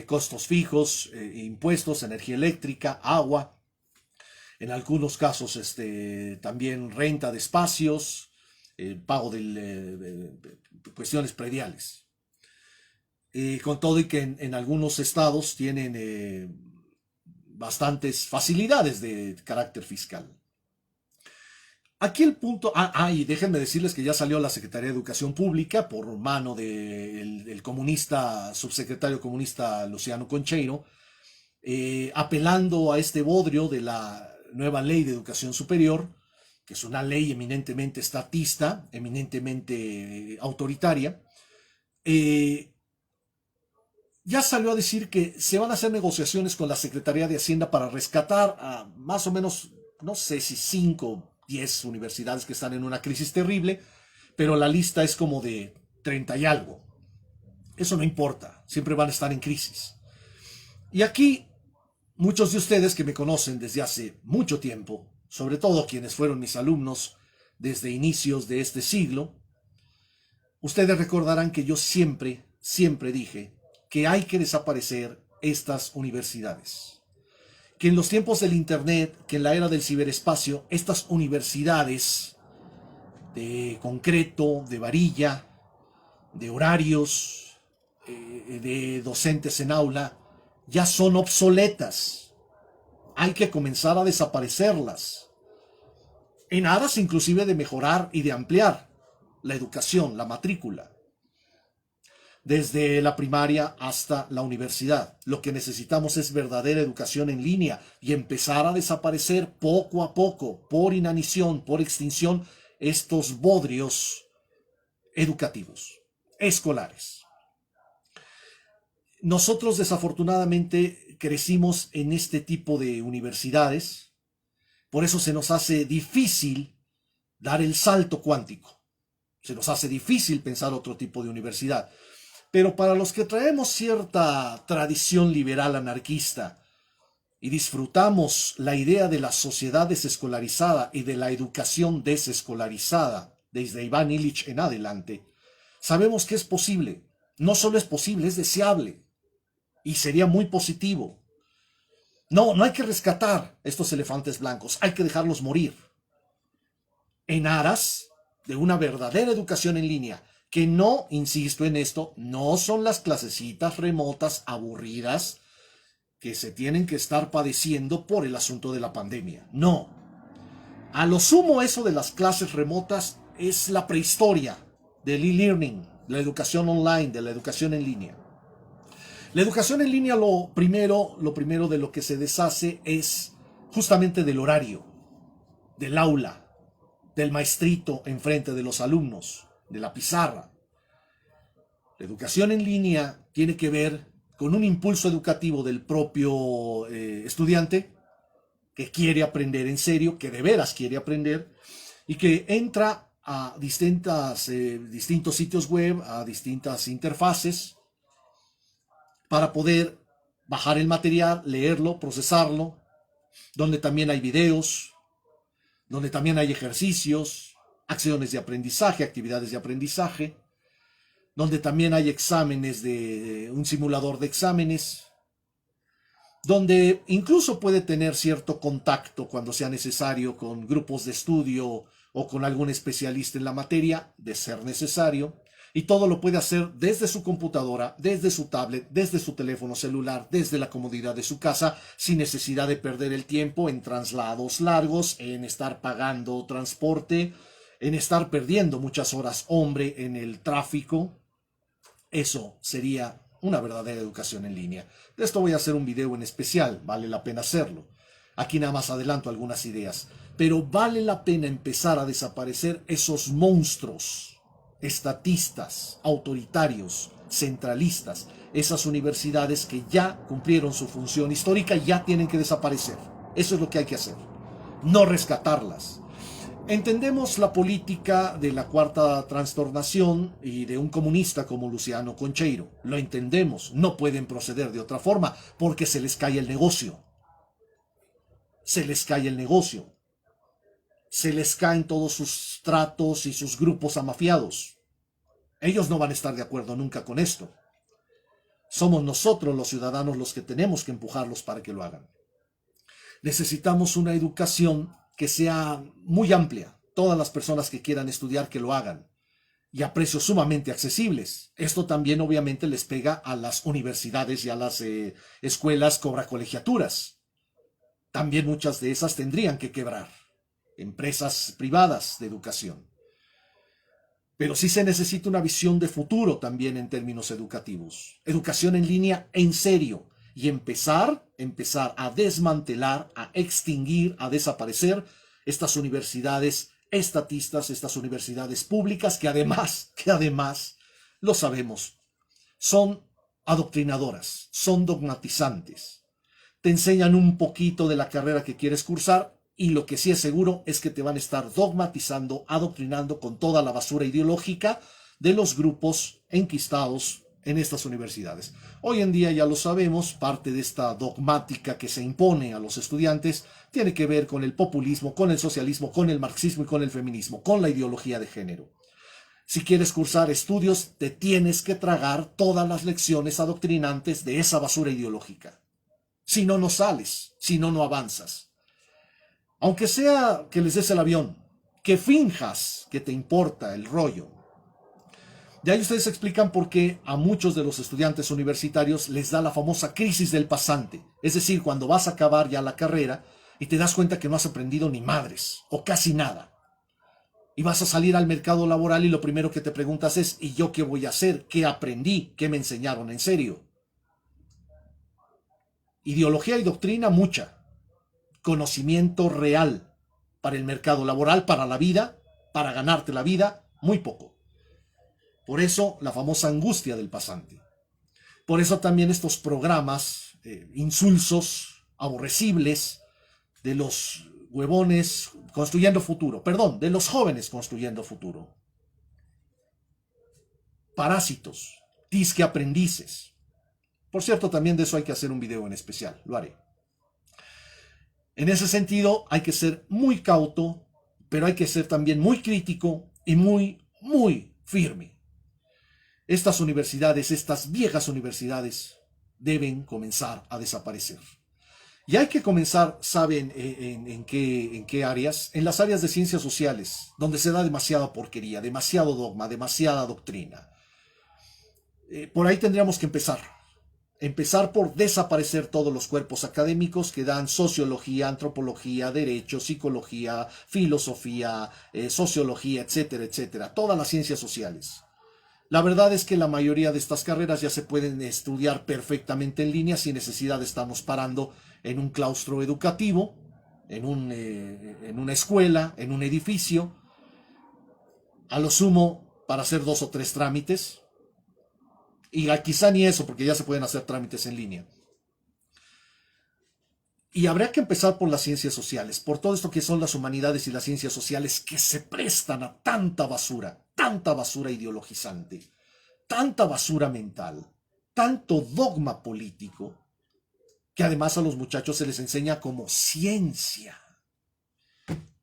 costos fijos, impuestos, energía eléctrica, agua. En algunos casos también renta de espacios, pago de cuestiones prediales. Con todo y que en algunos estados tienen bastantes facilidades de carácter fiscal. Aquí el punto, y déjenme decirles que ya salió la Secretaría de Educación Pública por mano del subsecretario comunista Luciano Concheiro, apelando a este bodrio de la nueva ley de educación superior, que es una ley eminentemente estatista, eminentemente autoritaria. Ya salió a decir que se van a hacer negociaciones con la Secretaría de Hacienda para rescatar a más o menos, no sé si 5 o 10 universidades que están en una crisis terrible, pero la lista es como de 30 y algo. Eso no importa, siempre van a estar en crisis. Y aquí, muchos de ustedes que me conocen desde hace mucho tiempo, sobre todo quienes fueron mis alumnos desde inicios de este siglo, ustedes recordarán que yo siempre dije que hay que desaparecer estas universidades. Que en los tiempos del internet, que en la era del ciberespacio, estas universidades de concreto, de varilla, de horarios, de docentes en aula, ya son obsoletas. Hay que comenzar a desaparecerlas, en aras inclusive de mejorar y de ampliar la educación, la matrícula, desde la primaria hasta la universidad. Lo que necesitamos es verdadera educación en línea y empezar a desaparecer poco a poco, por inanición, por extinción, estos bodrios educativos, escolares. Nosotros desafortunadamente crecimos en este tipo de universidades, por eso se nos hace difícil dar el salto cuántico, se nos hace difícil pensar otro tipo de universidad. Pero para los que traemos cierta tradición liberal anarquista y disfrutamos la idea de la sociedad desescolarizada y de la educación desescolarizada desde Iván Illich en adelante, sabemos que es posible. No solo es posible, es deseable y sería muy positivo. No hay que rescatar estos elefantes blancos, hay que dejarlos morir en aras de una verdadera educación en línea, que no, insisto en esto, no son las clasecitas remotas aburridas que se tienen que estar padeciendo por el asunto de la pandemia. No. A lo sumo eso de las clases remotas es la prehistoria del e-learning, la educación online, de la educación en línea. La educación en línea lo primero de lo que se deshace es justamente del horario, del aula, del maestrito enfrente de los alumnos, de la pizarra. La educación en línea tiene que ver con un impulso educativo del propio estudiante que quiere aprender en serio, que de veras quiere aprender y que entra a distintos sitios web, a distintas interfaces para poder bajar el material, leerlo, procesarlo, donde también hay videos, donde también hay ejercicios, acciones de aprendizaje, actividades de aprendizaje, donde también hay exámenes de un simulador de exámenes, donde incluso puede tener cierto contacto cuando sea necesario con grupos de estudio o con algún especialista en la materia, de ser necesario, y todo lo puede hacer desde su computadora, desde su tablet, desde su teléfono celular, desde la comodidad de su casa, sin necesidad de perder el tiempo en traslados largos, en estar pagando transporte, en estar perdiendo muchas horas, hombre, en el tráfico. Eso sería una verdadera educación en línea. De esto voy a hacer un video en especial, vale la pena hacerlo. Aquí nada más adelanto algunas ideas, pero vale la pena empezar a desaparecer esos monstruos estatistas, autoritarios, centralistas, esas universidades que ya cumplieron su función histórica y ya tienen que desaparecer. Eso es lo que hay que hacer, no rescatarlas. Entendemos la política de la cuarta trastornación y de un comunista como Luciano Concheiro. Lo entendemos, no pueden proceder de otra forma porque se les cae el negocio. Se les cae el negocio. Se les caen todos sus tratos y sus grupos amafiados. Ellos no van a estar de acuerdo nunca con esto. Somos nosotros los ciudadanos los que tenemos que empujarlos para que lo hagan. Necesitamos una educación que sea muy amplia. Todas las personas que quieran estudiar que lo hagan. Y a precios sumamente accesibles. Esto también obviamente les pega a las universidades y a las escuelas cobra colegiaturas. También muchas de esas tendrían que quebrar. Empresas privadas de educación. Pero sí se necesita una visión de futuro también en términos educativos. Educación en línea en serio. Y empezar a desmantelar, a extinguir, a desaparecer estas universidades estatistas, estas universidades públicas que además, lo sabemos, son adoctrinadoras, son dogmatizantes. Te enseñan un poquito de la carrera que quieres cursar y lo que sí es seguro es que te van a estar dogmatizando, adoctrinando con toda la basura ideológica de los grupos enquistados en estas universidades. Hoy en día ya lo sabemos, parte de esta dogmática que se impone a los estudiantes tiene que ver con el populismo, con el socialismo, con el marxismo y con el feminismo, con la ideología de género. Si quieres cursar estudios, te tienes que tragar todas las lecciones adoctrinantes de esa basura ideológica. Si no, no sales, si no, no avanzas. Aunque sea que les des el avión, que finjas que te importa el rollo, De ahí ustedes explican por qué a muchos de los estudiantes universitarios les da la famosa crisis del pasante. Es decir, cuando vas a acabar ya la carrera y te das cuenta que no has aprendido ni madres o casi nada. Y vas a salir al mercado laboral y lo primero que te preguntas es, ¿y yo qué voy a hacer? ¿Qué aprendí? ¿Qué me enseñaron en serio? Ideología y doctrina, mucha. Conocimiento real para el mercado laboral, para la vida, para ganarte la vida, muy poco. Por eso la famosa angustia del pasante. Por eso también estos programas insulsos, aborrecibles, de los huevones construyendo futuro. Perdón, de los jóvenes construyendo futuro. Parásitos, disque aprendices. Por cierto, también de eso hay que hacer un video en especial, lo haré. En ese sentido, hay que ser muy cauto, pero hay que ser también muy crítico y muy firme. Estas universidades, estas viejas universidades, deben comenzar a desaparecer. Y hay que comenzar, ¿saben en qué áreas? En las áreas de ciencias sociales, donde se da demasiada porquería, demasiado dogma, demasiada doctrina. Por ahí tendríamos que empezar. Empezar por desaparecer todos los cuerpos académicos que dan sociología, antropología, derecho, psicología, filosofía, sociología, etcétera, etcétera. Todas las ciencias sociales. La verdad es que la mayoría de estas carreras ya se pueden estudiar perfectamente en línea sin necesidad de estarnos parando en un claustro educativo, en una escuela, en un edificio, a lo sumo para hacer 2 o 3 trámites. Y quizá ni eso, porque ya se pueden hacer trámites en línea. Y habría que empezar por las ciencias sociales, por todo esto que son las humanidades y las ciencias sociales que se prestan a tanta basura ideologizante, tanta basura mental, tanto dogma político, que además a los muchachos se les enseña como ciencia.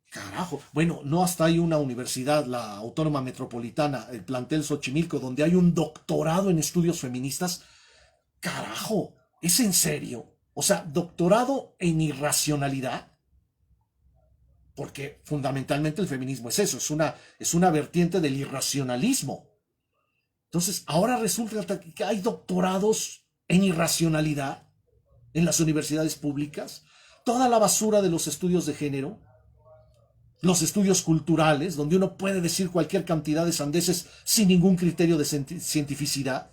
Carajo, bueno, no hasta hay una universidad, la Autónoma Metropolitana, el plantel Xochimilco, donde hay un doctorado en estudios feministas. Carajo, ¿es en serio? O sea, doctorado en irracionalidad. Porque fundamentalmente el feminismo es eso, es una vertiente del irracionalismo. Entonces, ahora resulta que hay doctorados en irracionalidad en las universidades públicas. Toda la basura de los estudios de género, los estudios culturales, donde uno puede decir cualquier cantidad de sandeces sin ningún criterio de cientificidad.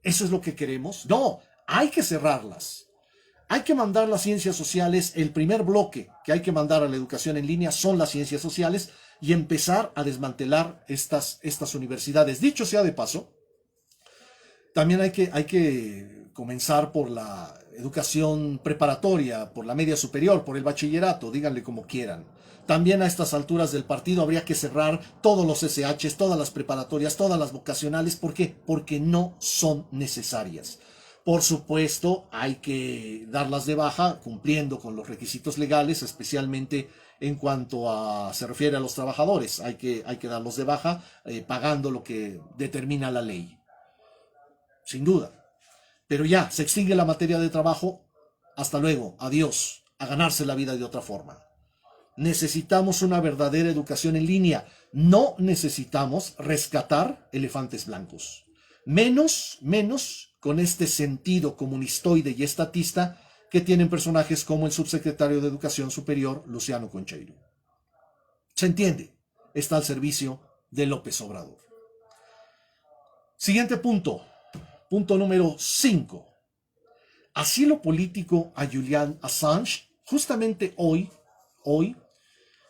¿Eso es lo que queremos? No, hay que cerrarlas. Hay que mandar las ciencias sociales, el primer bloque que hay que mandar a la educación en línea son las ciencias sociales y empezar a desmantelar estas universidades. Dicho sea de paso, también hay que comenzar por la educación preparatoria, por la media superior, por el bachillerato, díganle como quieran. También a estas alturas del partido habría que cerrar todos los SHs, todas las preparatorias, todas las vocacionales. ¿Por qué? Porque no son necesarias. Por supuesto, hay que darlas de baja cumpliendo con los requisitos legales, especialmente en cuanto se refiere a los trabajadores. Hay que darlos de baja pagando lo que determina la ley. Sin duda. Pero ya, se extingue la materia de trabajo. Hasta luego, adiós, a ganarse la vida de otra forma. Necesitamos una verdadera educación en línea. No necesitamos rescatar elefantes blancos. Menos con este sentido comunistoide y estatista que tienen personajes como el subsecretario de Educación Superior, Luciano Concheiro. ¿Se entiende? Está al servicio de López Obrador. Siguiente punto. Punto número 5. Asilo político a Julian Assange. Justamente hoy,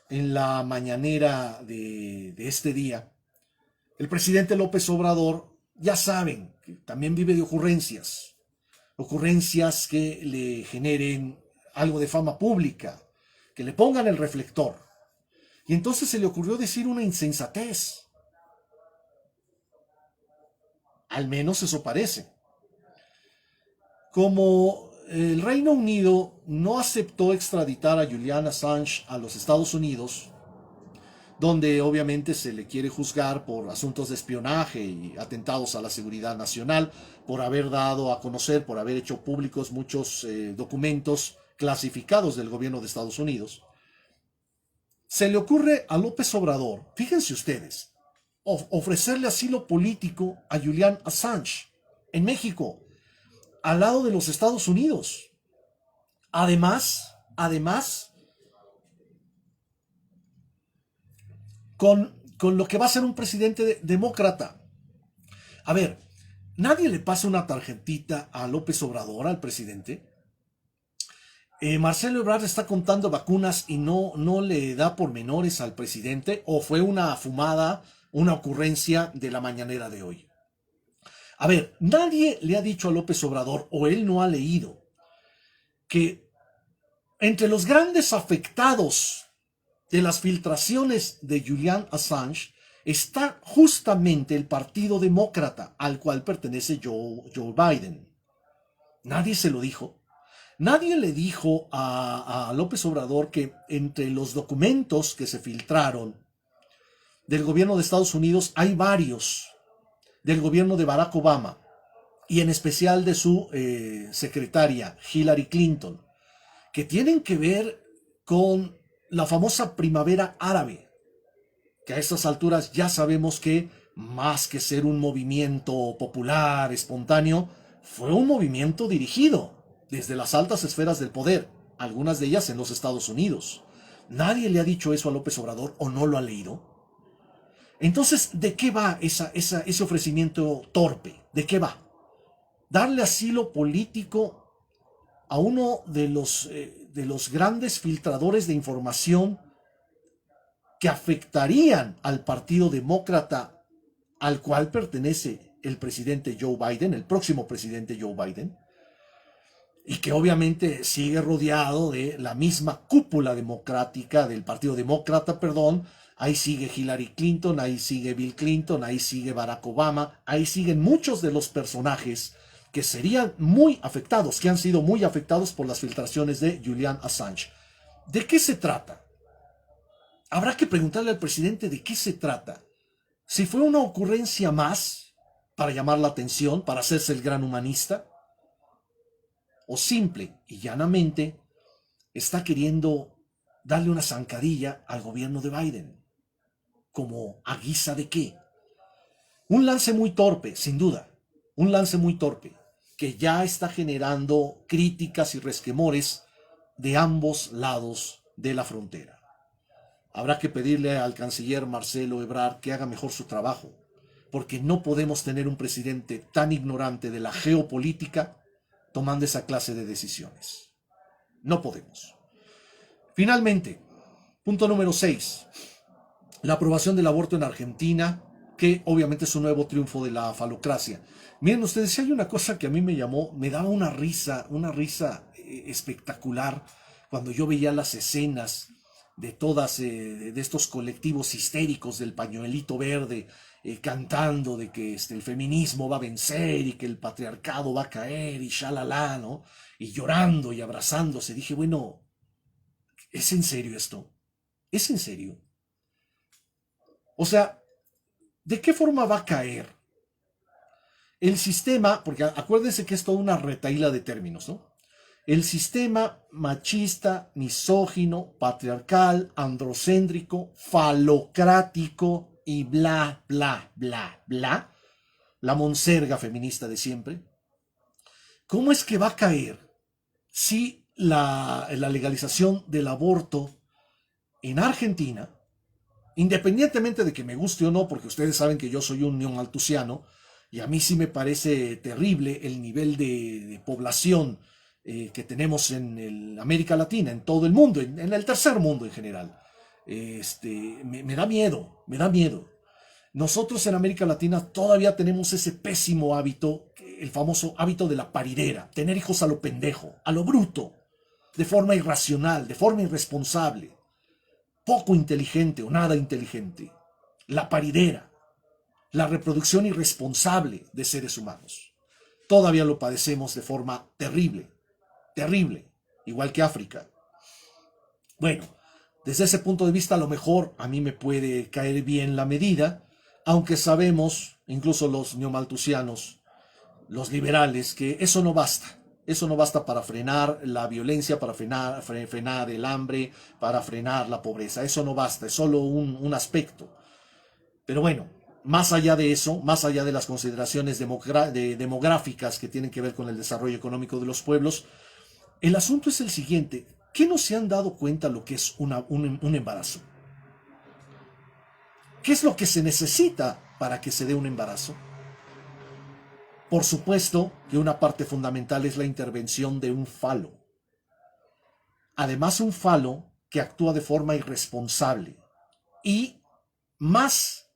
en la mañanera de este día, el presidente López Obrador, ya saben, que también vive de ocurrencias que le generen algo de fama pública, que le pongan el reflector. Y entonces se le ocurrió decir una insensatez. Al menos eso parece. Como el Reino Unido no aceptó extraditar a Julian Assange a los Estados Unidos, donde obviamente se le quiere juzgar por asuntos de espionaje y atentados a la seguridad nacional, por haber dado a conocer, por haber hecho públicos muchos documentos clasificados del gobierno de Estados Unidos, se le ocurre a López Obrador, fíjense ustedes, ofrecerle asilo político a Julian Assange en México, al lado de los Estados Unidos. Además, con lo que va a ser un presidente demócrata. A ver, nadie le pasa una tarjetita a López Obrador, al presidente. Marcelo Ebrard está contando vacunas y no le da pormenores al presidente, o fue una fumada, una ocurrencia de la mañanera de hoy. A ver, nadie le ha dicho a López Obrador, o él no ha leído, que entre los grandes afectados de las filtraciones de Julian Assange está justamente el Partido Demócrata al cual pertenece Joe Biden. Nadie se lo dijo. Nadie le dijo a López Obrador que entre los documentos que se filtraron del gobierno de Estados Unidos hay varios del gobierno de Barack Obama y en especial de su secretaria Hillary Clinton, que tienen que ver con la famosa primavera árabe, que a estas alturas ya sabemos que más que ser un movimiento popular, espontáneo, fue un movimiento dirigido desde las altas esferas del poder, algunas de ellas en los Estados Unidos. Nadie le ha dicho eso a López Obrador o no lo ha leído. Entonces, ¿de qué va ese ofrecimiento torpe? ¿De qué va? Darle asilo político a uno de los grandes filtradores de información que afectarían al Partido Demócrata al cual pertenece el presidente Joe Biden, el próximo presidente Joe Biden, y que obviamente sigue rodeado de la misma cúpula democrática del Partido Demócrata, perdón. Ahí sigue Hillary Clinton, ahí sigue Bill Clinton, ahí sigue Barack Obama, ahí siguen muchos de los personajes que serían muy afectados, que han sido muy afectados por las filtraciones de Julian Assange. ¿De qué se trata? Habrá que preguntarle al presidente de qué se trata. Si fue una ocurrencia más para llamar la atención, para hacerse el gran humanista, o simple y llanamente está queriendo darle una zancadilla al gobierno de Biden. ¿Como a guisa de qué? Un lance muy torpe, sin duda. Un lance muy torpe, que ya está generando críticas y resquemores de ambos lados de la frontera. Habrá que pedirle al canciller Marcelo Ebrard que haga mejor su trabajo, porque no podemos tener un presidente tan ignorante de la geopolítica tomando esa clase de decisiones. No podemos. Finalmente, punto número 6. La aprobación del aborto en Argentina, que obviamente es un nuevo triunfo de la falocracia. Miren ustedes, si hay una cosa que a mí me daba una risa espectacular cuando yo veía las escenas de de estos colectivos histéricos del pañuelito verde, cantando de que el feminismo va a vencer y que el patriarcado va a caer y shalala, ¿no? Y llorando y abrazándose. Dije, bueno, ¿es en serio esto? ¿Es en serio? O sea, ¿de qué forma va a caer el sistema? Porque acuérdense que es toda una retahíla de términos, ¿no? El sistema machista, misógino, patriarcal, androcéntrico, falocrático y bla, bla, bla, bla, la monserga feminista de siempre. ¿Cómo es que va a caer si la legalización del aborto en Argentina, independientemente de que me guste o no, porque ustedes saben que yo soy un neomalthusiano, y a mí sí me parece terrible el nivel de población que tenemos en América Latina, en todo el mundo, en el tercer mundo en general. Me da miedo, me da miedo. Nosotros en América Latina todavía tenemos ese pésimo hábito, el famoso hábito de la paridera, tener hijos a lo pendejo, a lo bruto, de forma irracional, de forma irresponsable, poco inteligente o nada inteligente. La paridera, la reproducción irresponsable de seres humanos. Todavía lo padecemos de forma terrible, terrible, igual que África. Bueno, desde ese punto de vista a lo mejor a mí me puede caer bien la medida, aunque sabemos, incluso los neomalthusianos, los liberales, que eso no basta. Eso no basta para frenar la violencia, para frenar el hambre, para frenar la pobreza. Eso no basta, es solo un aspecto. Pero bueno, más allá de eso, más allá de las consideraciones demográficas que tienen que ver con el desarrollo económico de los pueblos, el asunto es el siguiente. ¿Qué no se han dado cuenta lo que es un embarazo? ¿Qué es lo que se necesita para que se dé un embarazo? Por supuesto que una parte fundamental es la intervención de un falo. Además, un falo que actúa de forma irresponsable y más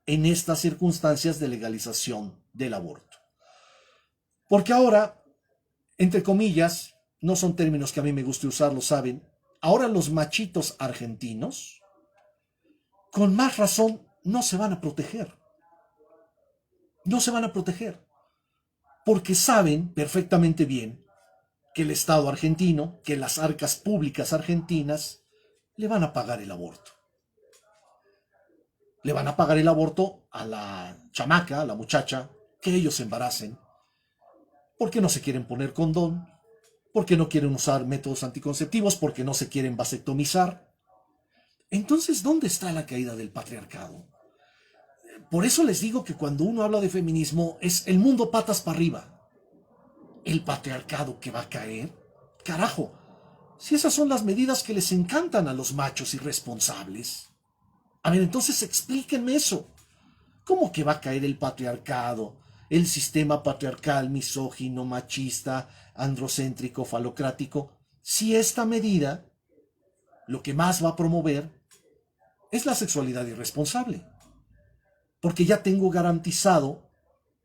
en estas circunstancias de legalización del aborto. Porque ahora, entre comillas, no son términos que a mí me guste usar, lo saben, ahora los machitos argentinos, con más razón, no se van a proteger. No se van a proteger. Porque saben perfectamente bien que el Estado argentino, que las arcas públicas argentinas, le van a pagar el aborto. Le van a pagar el aborto a la chamaca, a la muchacha, que ellos embaracen, porque no se quieren poner condón, porque no quieren usar métodos anticonceptivos, porque no se quieren vasectomizar. Entonces, ¿dónde está la caída del patriarcado? Por eso les digo que cuando uno habla de feminismo es el mundo patas para arriba. El patriarcado que va a caer. Carajo, si esas son las medidas que les encantan a los machos irresponsables. A ver, entonces explíquenme eso. ¿Cómo que va a caer el patriarcado? El sistema patriarcal, misógino, machista, androcéntrico, falocrático. Si esta medida lo que más va a promover es la sexualidad irresponsable. Porque ya tengo garantizado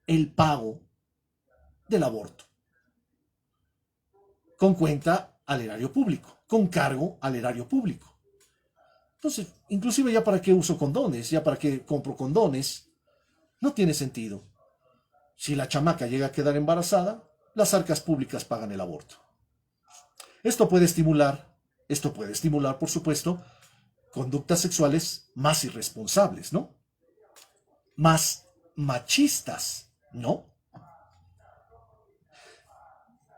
el pago del aborto. Con cuenta al erario público, con cargo al erario público. Entonces, inclusive ya para qué uso condones, ya para qué compro condones, no tiene sentido. Si la chamaca llega a quedar embarazada, las arcas públicas pagan el aborto. Esto puede estimular, por supuesto, conductas sexuales más irresponsables, ¿no? Más machistas, ¿no?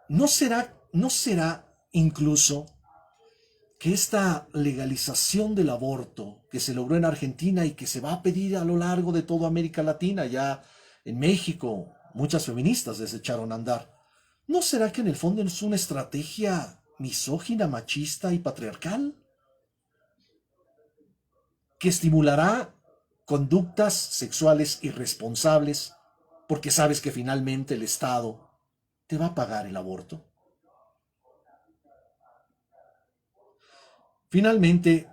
¿No será incluso que esta legalización del aborto que se logró en Argentina y que se va a pedir a lo largo de toda América Latina, ya en México, muchas feministas desecharon andar, ¿no será que en el fondo es una estrategia misógina, machista y patriarcal? Que estimulará conductas sexuales irresponsables porque sabes que finalmente el Estado te va a pagar el aborto. Finalmente,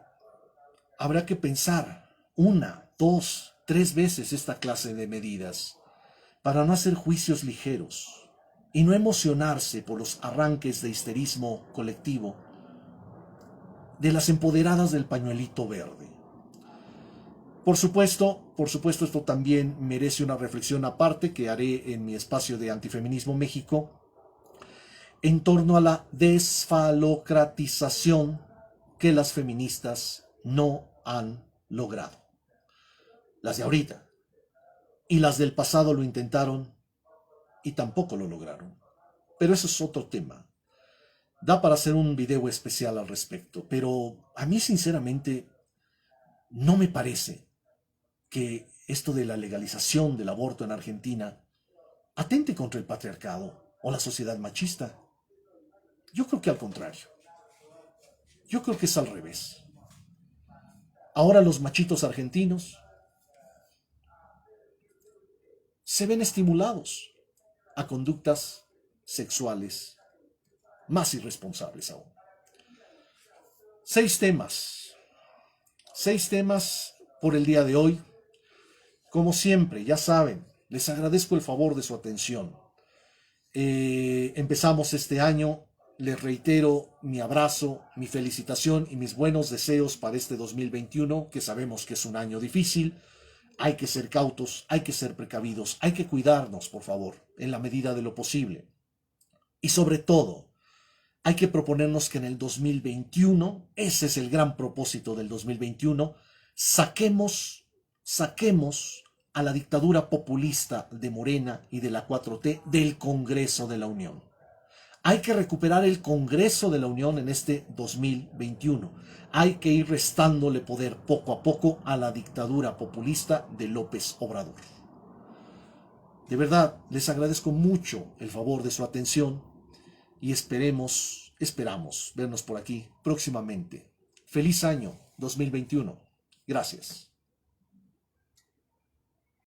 habrá que pensar 1, 2, 3 veces esta clase de medidas para no hacer juicios ligeros y no emocionarse por los arranques de histerismo colectivo de las empoderadas del pañuelito verde. Por supuesto, esto también merece una reflexión aparte que haré en mi espacio de Antifeminismo México en torno a la desfalocratización que las feministas no han logrado. Las de ahorita y las del pasado lo intentaron y tampoco lo lograron. Pero eso es otro tema. Da para hacer un video especial al respecto, pero a mí sinceramente no me parece que esto de la legalización del aborto en Argentina atente contra el patriarcado o la sociedad machista. Yo creo que al contrario. Yo creo que es al revés. Ahora los machitos argentinos se ven estimulados a conductas sexuales más irresponsables aún. 6 temas. 6 temas por el día de hoy. Como siempre, ya saben, les agradezco el favor de su atención. Empezamos este año. Les reitero mi abrazo, mi felicitación y mis buenos deseos para este 2021, que sabemos que es un año difícil. Hay que ser cautos, hay que ser precavidos, hay que cuidarnos, por favor, en la medida de lo posible. Y sobre todo, hay que proponernos que en el 2021, ese es el gran propósito del 2021, saquemos a la dictadura populista de Morena y de la 4T del Congreso de la Unión. Hay que recuperar el Congreso de la Unión en este 2021. Hay que ir restándole poder poco a poco a la dictadura populista de López Obrador. De verdad, les agradezco mucho el favor de su atención y esperamos vernos por aquí próximamente. Feliz año 2021. Gracias.